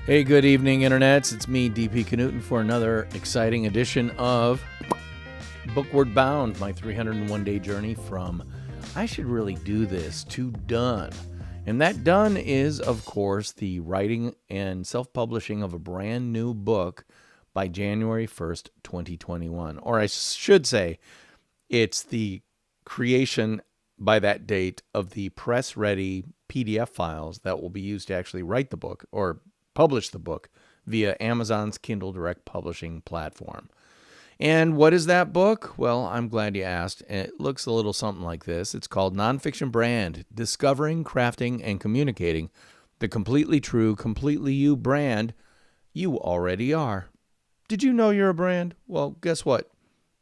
Hey, good evening, internets. It's me, DP Knudten, for another exciting edition of Bookward Bound, my 301-day journey from I should really do this to done. And that done is, of course, the writing and self-publishing of a brand new book by January 1st, 2021. Or I should say, it's the creation by that date of the press-ready PDF files that will be used to actually write the book or publish the book via Amazon's Kindle Direct Publishing platform. And what is that book? Well, I'm glad you asked. It looks a little something like this. It's called NONFICTION BRAND, Discovering, Crafting, and Communicating the Completely True, Completely You brand you already are. Did you know you're a brand? Well, guess what?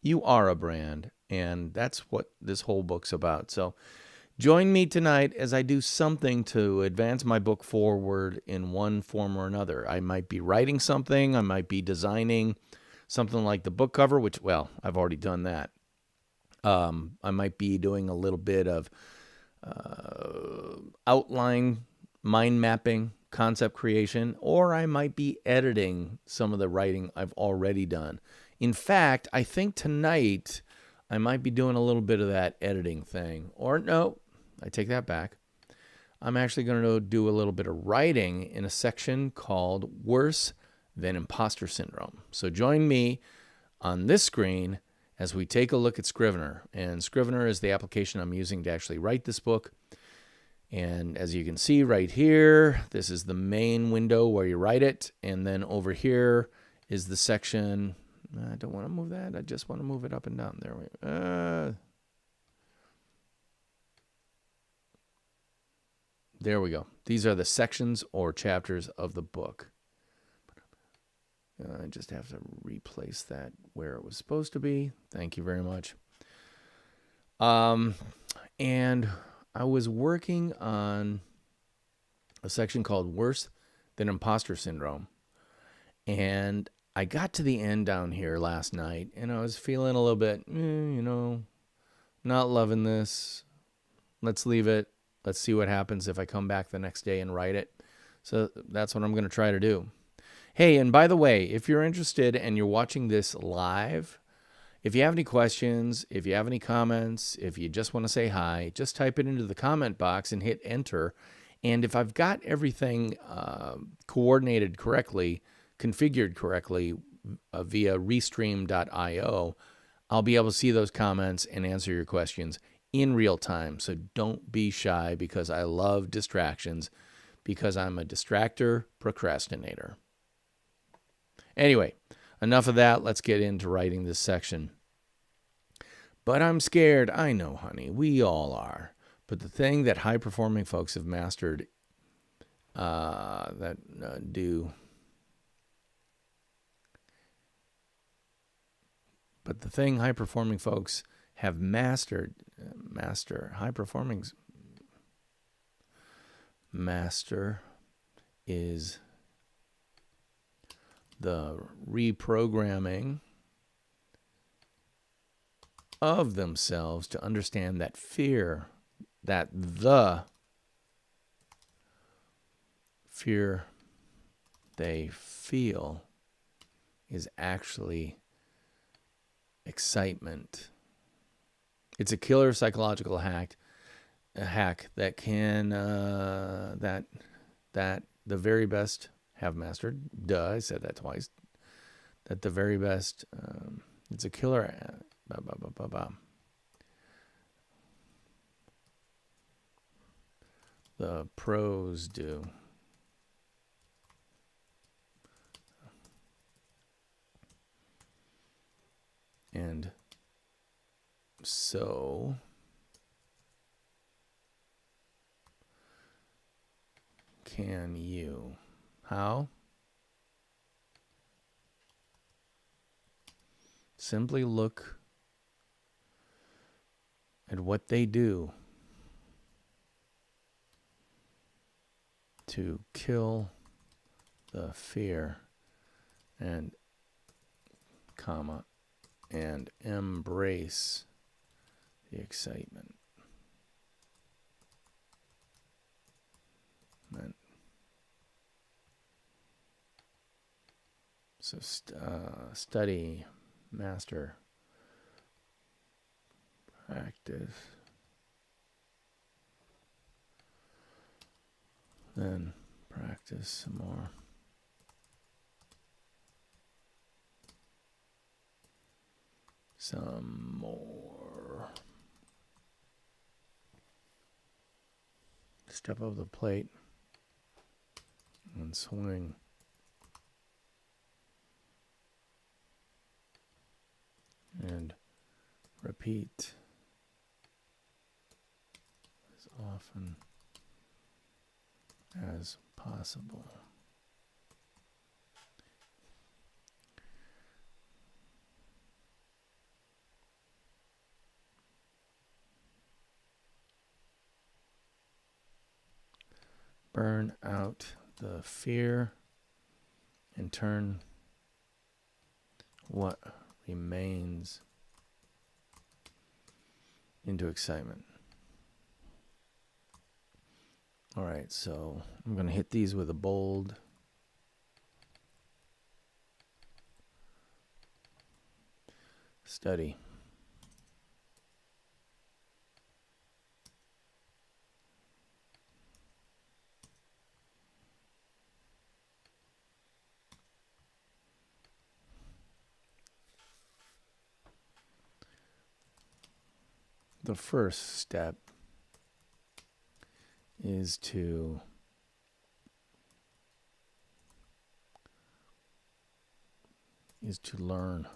You are a brand, and that's what this whole book's about. So join me tonight as I do something to advance my book forward in one form or another. I might be writing something. I might be designing something like the book cover, which, well, I've already done that. I might be doing a little bit of outline, mind mapping, concept creation, or I might be editing some of the writing I've already done. In fact, I think tonight I might be doing a little bit of that editing thing. Or no, I take that back. I'm actually going to do a little bit of writing in a section called Worse Than Imposter Syndrome. So join me on this screen as we take a look at Scrivener. And Scrivener is the application I'm using to actually write this book. And as you can see right here, this is the main window where you write it. And then over here is the section. I don't want to move that. I just want to move it up and down. There we go. There we go. These are the sections or chapters of the book. I just have to replace that where it was supposed to be. Thank you very much. And I was working on a section called Worse Than Imposter Syndrome. And I got to the end down here last night, and I was feeling a little bit, not loving this. Let's leave it. Let's see what happens if I come back the next day and write it. So that's what I'm going to try to do. Hey, and by the way, if you're interested and you're watching this live, if you have any questions, if you have any comments, if you just want to say hi, just type it into the comment box and hit enter. And if I've got everything coordinated correctly, configured correctly via restream.io, I'll be able to see those comments and answer your questions in real time. So don't be shy, because I love distractions, because I'm a distractor procrastinator. Anyway, enough of that. Let's get into writing this section. But I'm scared. I know, honey. We all are. But the thing that high-performing folks have mastered But the thing high-performing folks have master is the reprogramming of themselves to understand that the fear they feel is actually excitement. It's a killer psychological hack that can that the very best have mastered. I said that twice. That the very best. It's a killer. The pros do. And so can you. How? Simply look at what they do to kill the fear and embrace the excitement. So study, master, practice, then practice some more. Some more. Step up the plate and swing. And repeat as often as possible. Burn out the fear and turn what remains into excitement. All right, so I'm going to hit these with a bold. Study. The first step is to learn.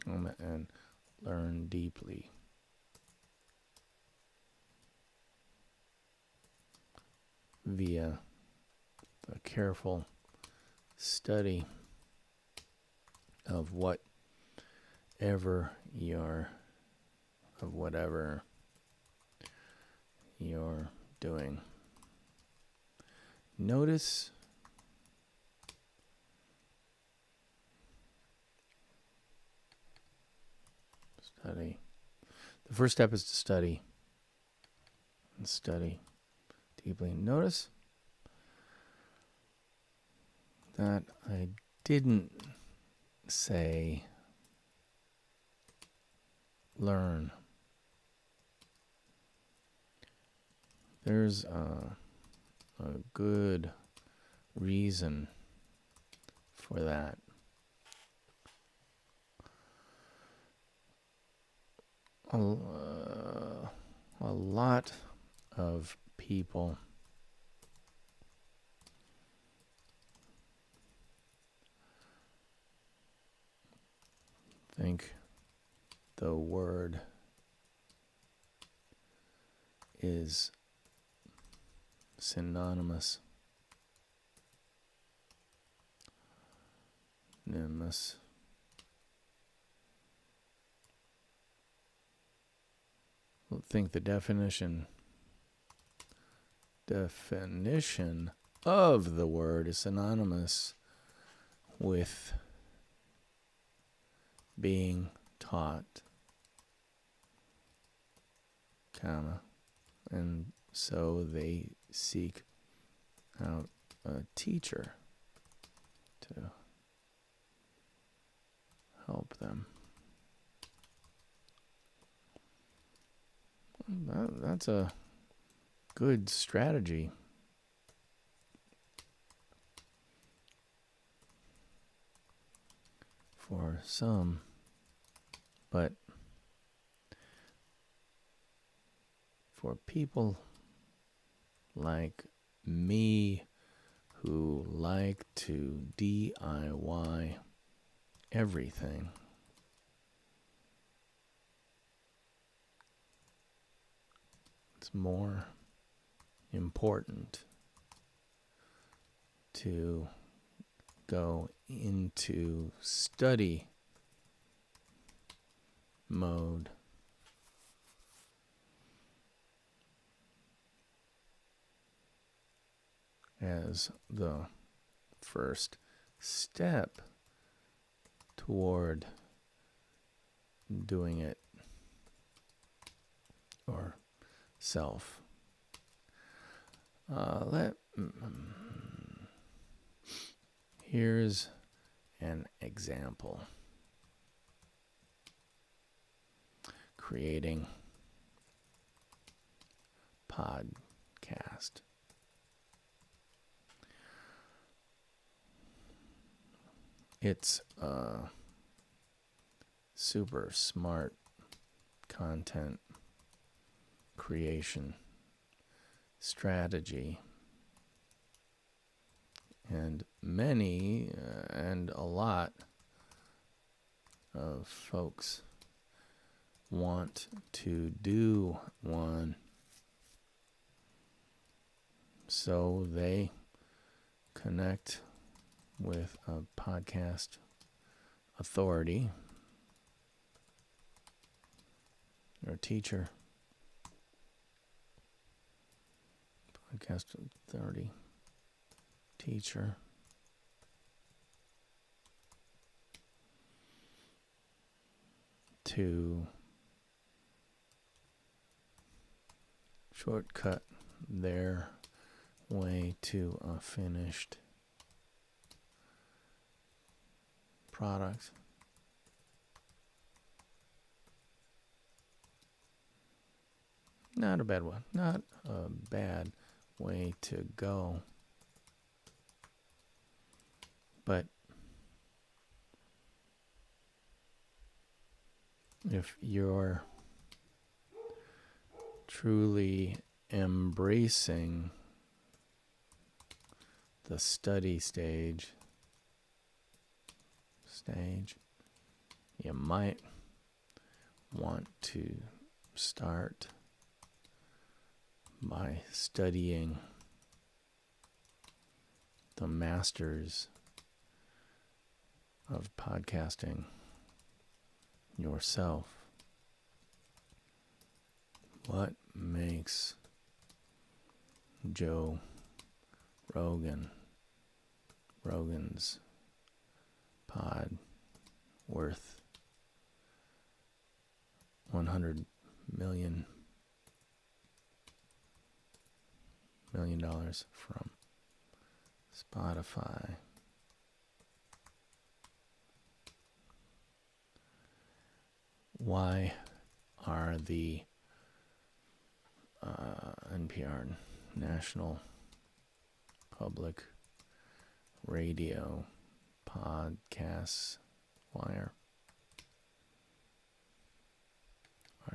And learn deeply. Via the careful study of whatever you're doing. Notice study. The first step is to study and study deeply. Notice that I didn't say learn. There's a good reason for that. A lot of people think the word is synonymous think the definition of the word is synonymous with being taught, and so they seek out a teacher to help them. That's a good strategy. For some, but for people like me who like to DIY everything, it's more important to go into study mode as the first step toward doing it or self Here's an example. Creating podcast. It's a super smart content creation strategy, and many and a lot of folks want to do one, so they connect with a podcast authority or teacher, podcast authority, teacher, to shortcut their way to a finished product. Not a bad one. Not a bad way to go. But if you're truly embracing the study stage, you might want to start by studying the masters of podcasting yourself. What makes Joe Rogan's pod worth $100 million from Spotify? Why are the NPR, National Public Radio podcasts, why are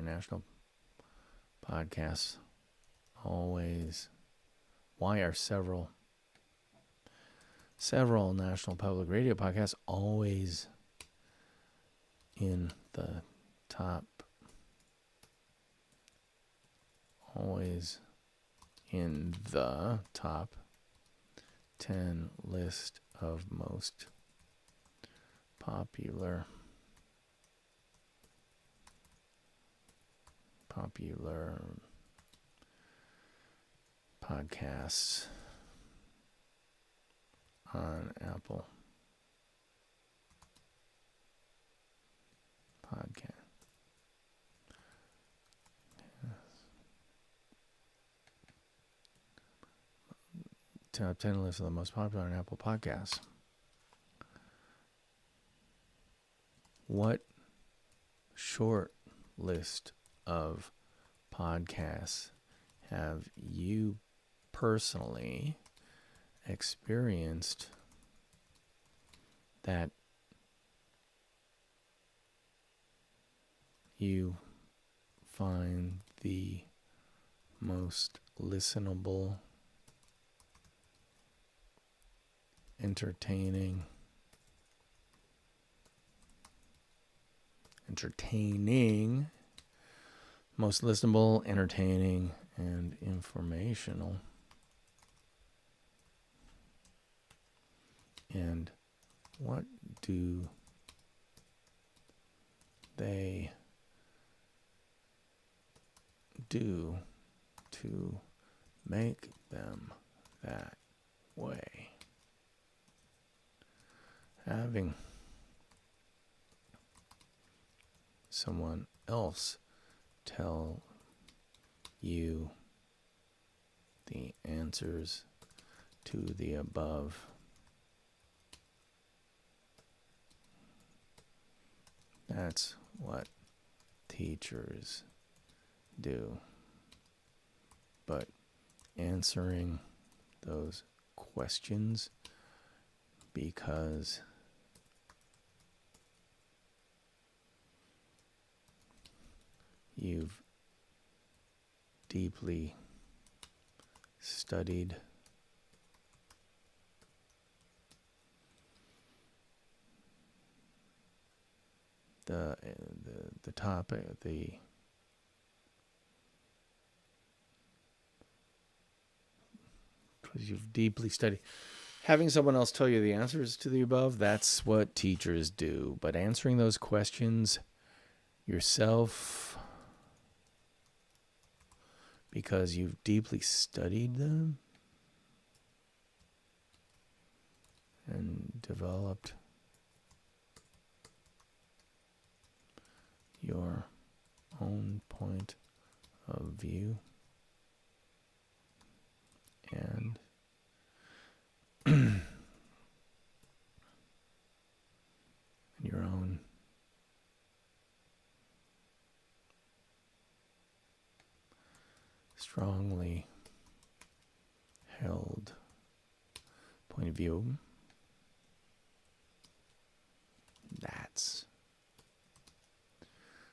national podcasts always, why are several national public radio podcasts always in the top, always in the top 10 list of most popular podcasts on Apple Podcast? Top 10 list of the most popular on Apple Podcasts. What short list of podcasts have you personally experienced that you find the most listenable, entertaining, most listenable, entertaining, and informational? And what do they do to make them that way? Having someone else tell you the answers to the above. That's what teachers do. But answering those questions because you've deeply studied the topic, because you've deeply studied. Having someone else tell you the answers to the above, that's what teachers do. But answering those questions yourself because you've deeply studied them and developed your own point of view and your own strongly held point of view. That's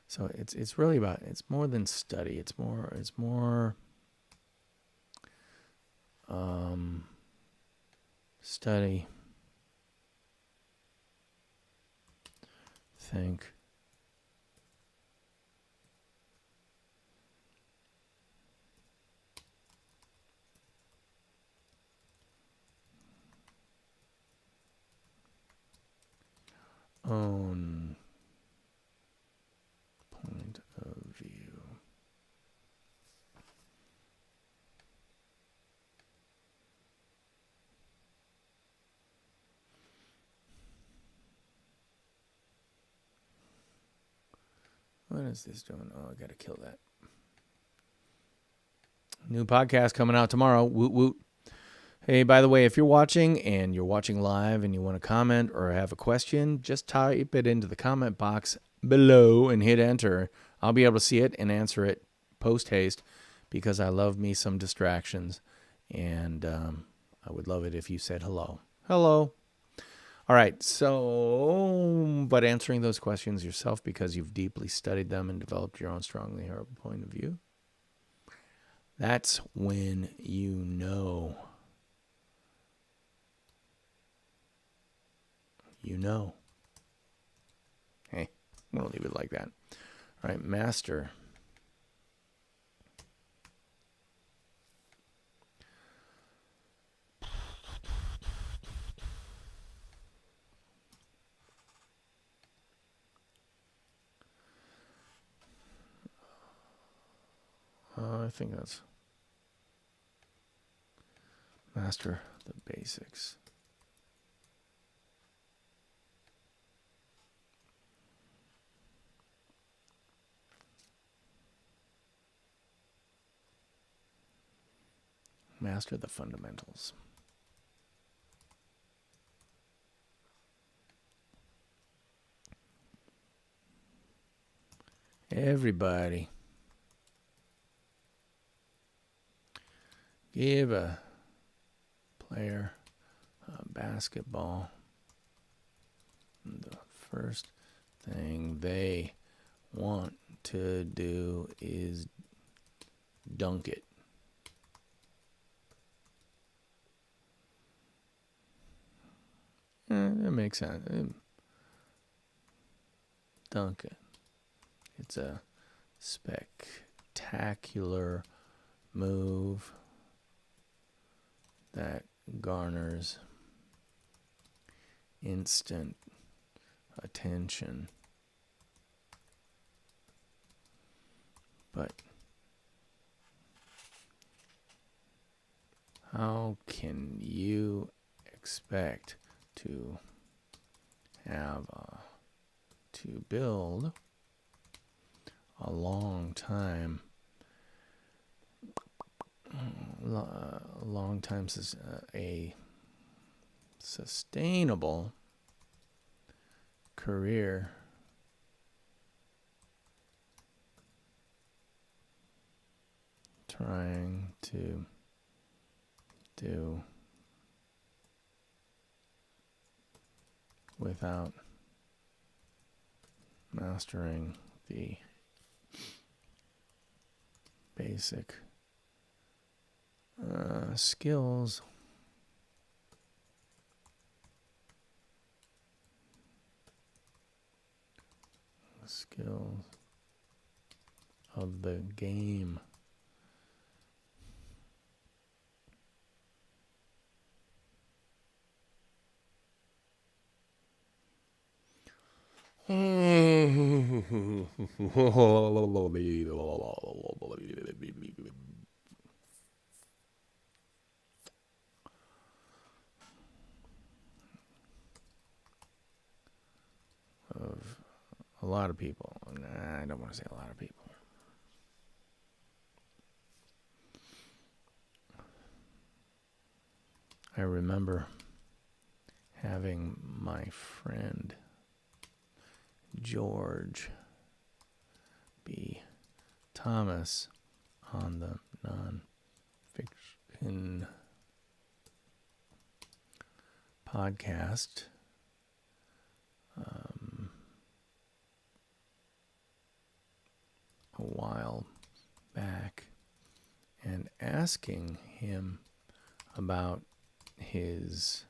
so it's really about, it's more than study. It's more study, think, own point of view. What is this doing? Oh, I gotta kill that. New podcast coming out tomorrow. Woot woot. Hey, by the way, if you're watching and you're watching live and you want to comment or have a question, just type it into the comment box below and hit enter. I'll be able to see it and answer it post haste because I love me some distractions. And I would love it if you said hello. Hello. All right. So, but answering those questions yourself because you've deeply studied them and developed your own strongly held point of view. That's when you know. You know. Hey, I'm going to leave it like that. All right, master. I think that's master the basics. Master the fundamentals. Everybody, give a player a basketball. The first thing they want to do is dunk it. That makes sense. Dunk it. It's a spectacular move that garners instant attention. But how can you expect to have to build a long time long time a sustainable career trying to do without mastering the basic skills of the game. Of a lot of people. Nah, I don't want to say a lot of people. I remember having my friend George B. Thomas on the NONFICTION podcast a while back and asking him about his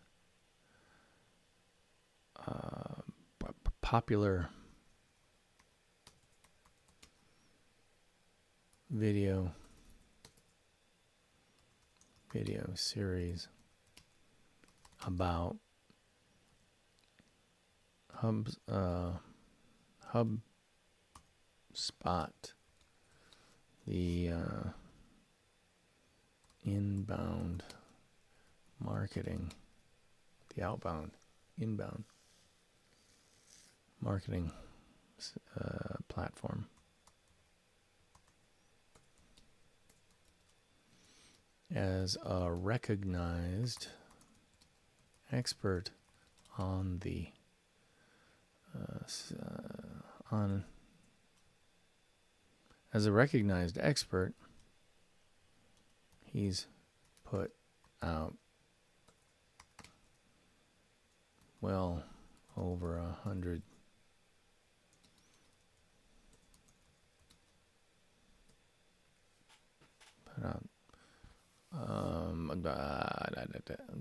popular video series about HubSpot, the inbound marketing, the inbound marketing platform. As a recognized expert on the as a recognized expert, he's put out well over 100 put out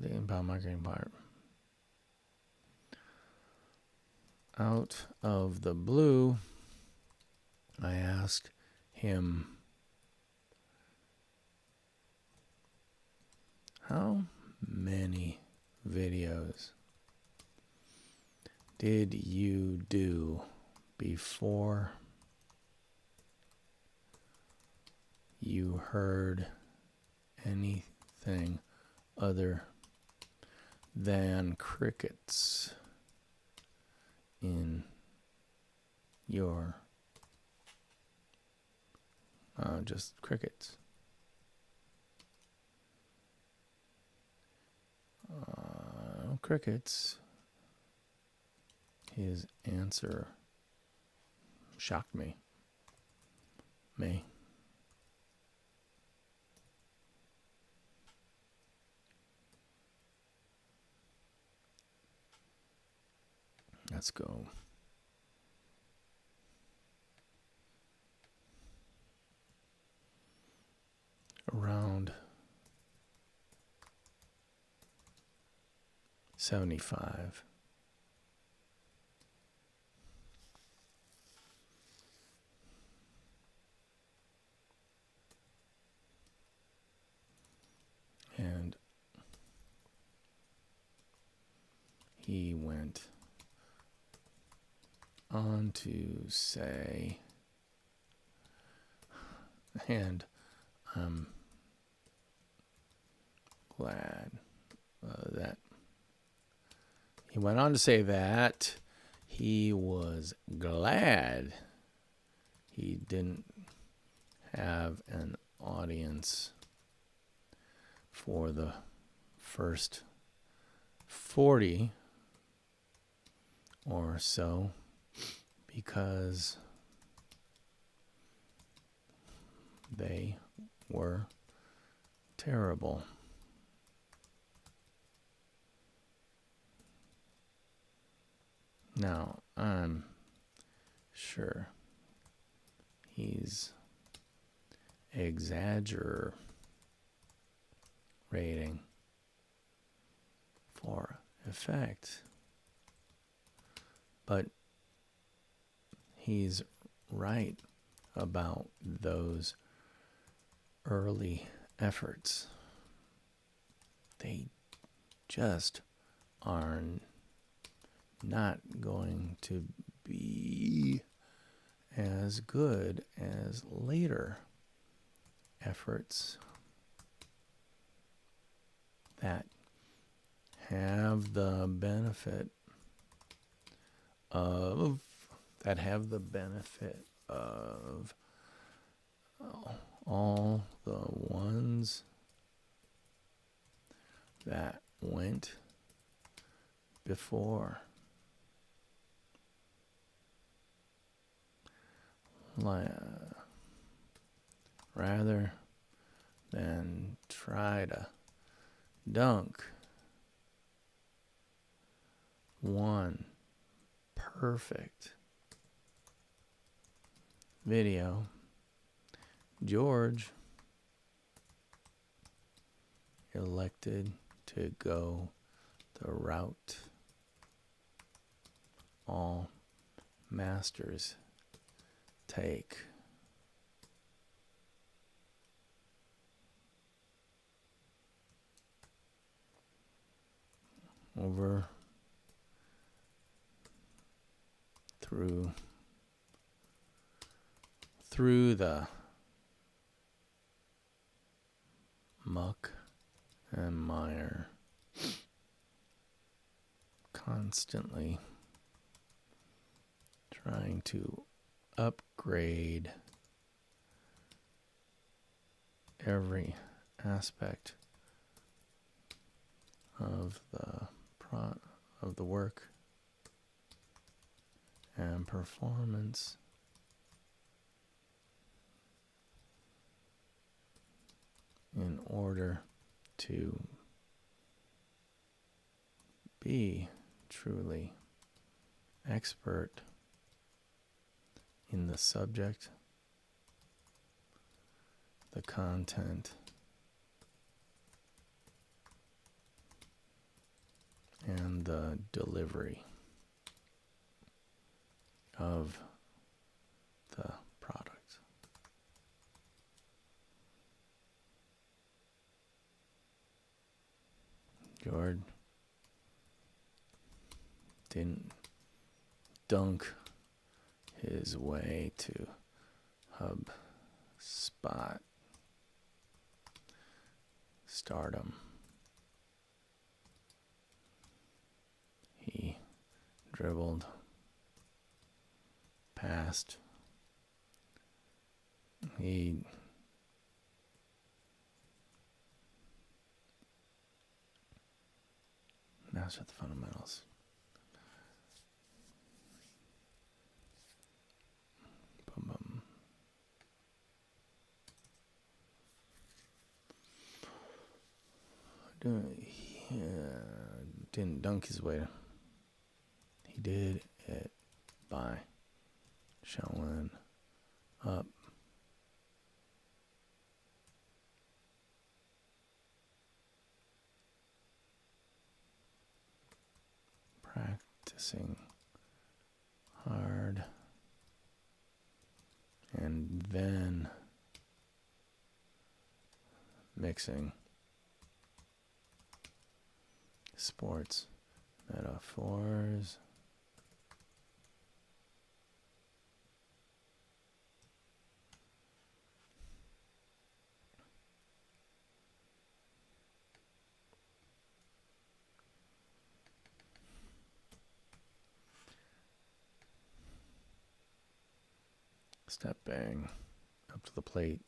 the inbound marketing part. Out of the blue, I asked him, how many videos did you do before you heard anything other than crickets in your just crickets? Crickets. His answer shocked me. Let's go. Around 75. And he went on to say, and I'm glad that he went on to say that he was glad he didn't have an audience for the first 40 or so because they were terrible. Now, I'm sure he's exaggerating for effect, but he's right about those early efforts. They just are not going to be as good as later efforts that have the benefit of all the ones that went before. Rather than try to dunk one perfect video, George elected to go the route all masters take. Over through the muck and mire, constantly trying to upgrade every aspect of the work and performance in order to be truly expert in the subject, the content, and the delivery of the product. George didn't dunk his way to HubSpot stardom. He dribbled past. He mastered the fundamentals. He didn't dunk his way. He did it by showing up. Practicing hard and then mixing sports metaphors stepping up to the plate